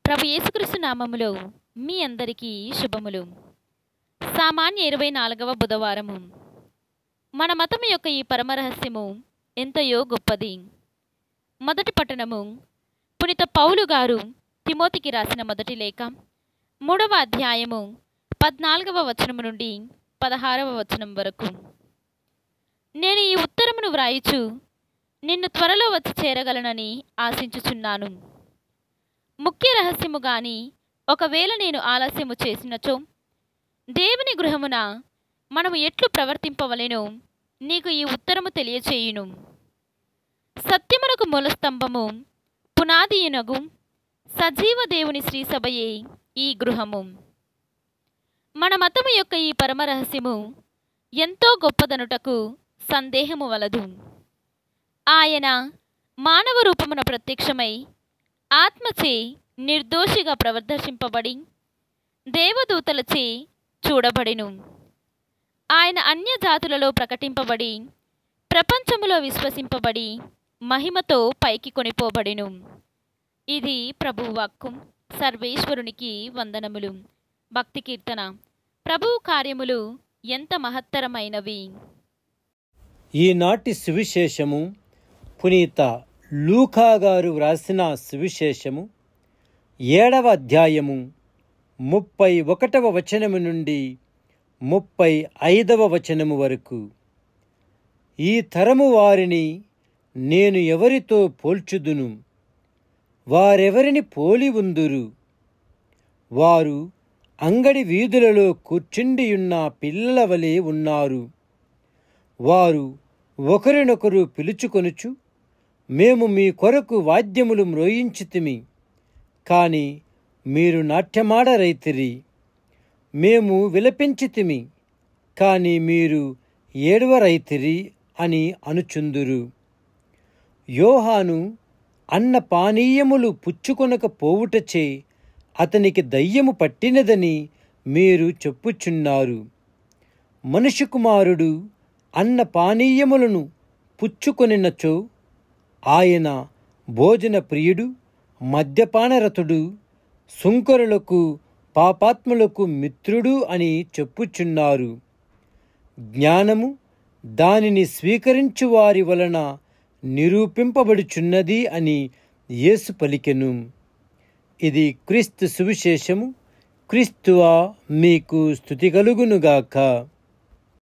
ప్రభు యేసుక్రీస్తు నామములో మీ అందరికీ శుభములు. సామాన్య 24వ బుధవారము. మన మతము యొక్క ఈ పరమరహస్యము ఎంతయో గొప్పది. మొదటి పట్టణము పునీత పౌలు గారు తిమోతికి రాసిన మొదటి లేఖ 3వ అధ్యాయము 14వ వచనము నుండి 16వ వచనం వరకు. నేను ఈ ఉత్తరమును వ్రాయుచు నిన్ను త్వరలో వచ్చి చేరగలనని ఆశించుచున్నాను. ముఖ్య రహస్యము గాని ఒకవేళ నేను ఆలస్యము చేసినచో దేవుని గృహమున మనము ఎట్లు ప్రవర్తింపవలెనో నీకు ఈ ఉత్తరము తెలియచేయును. సత్యమునకు మూలస్తంభము పునాదియునగు సజీవ దేవుని శ్రీసభయే ఈ గృహము. మన మతము యొక్క ఈ పరమరహస్యము ఎంతో గొప్పదనుటకు సందేహము వలదు. ఆయన మానవ రూపమున ప్రత్యక్షమై ఆత్మచే నిర్దోషిగా ప్రదర్శింపబడి దేవదూతలచే చూడబడిను. ఆయన అన్యజాతులలో ప్రకటింపబడి ప్రపంచములో విశ్వసింపబడి మహిమతో పైకి కొనిపోబడిను. ఇది ప్రభువు వాక్కు. సర్వేశ్వరునికి వందనములు. భక్తి కీర్తన. ప్రభువు కార్యములు ఎంత మహత్తరమైనవి. ఈనాటి సువిశేషము పునీత లూకా గారు వ్రాసిన సువిశేషము 7వ అధ్యాయము 31వ వచనము నుండి 35వ వచనము వరకు. ఈ తరము వారిని నేను ఎవరితో పోల్చుదును? వారెవరిని పోలి ఉందురు? వారు అంగడి వీధులలో కూర్చుండియున్న పిల్లల వలె ఉన్నారు. వారు ఒకరినొకరు పిలుచుకొనుచు, మేము మీ కొరకు వాద్యములు మ్రోయించితిమి, కాని మీరు నాట్యమాడరైతిరి. మేము విలపించితిమి, కాని మీరు ఏడవరైతిరి అని అనుచుందురు. యోహాను అన్న పానీయములు పుచ్చుకొనక పోవుటచే అతనికి దయ్యము పట్టినదని మీరు చెప్పుచున్నారు. మనుష్య కుమారుడు అన్న పానీయములను పుచ్చుకొనినచో ఆయన భోజన ప్రియుడు, మద్యపానరతుడు, సుంకరులకు పాపాత్ములకు మిత్రుడు అని చెప్పుచున్నారు. జ్ఞానము దానిని స్వీకరించు వారి వలన నిరూపింపబడుచున్నది అని యేసు పలికెను. ఇది క్రీస్తు సువిశేషము. క్రీస్తువా మీకు స్తుతి కలుగునుగాక.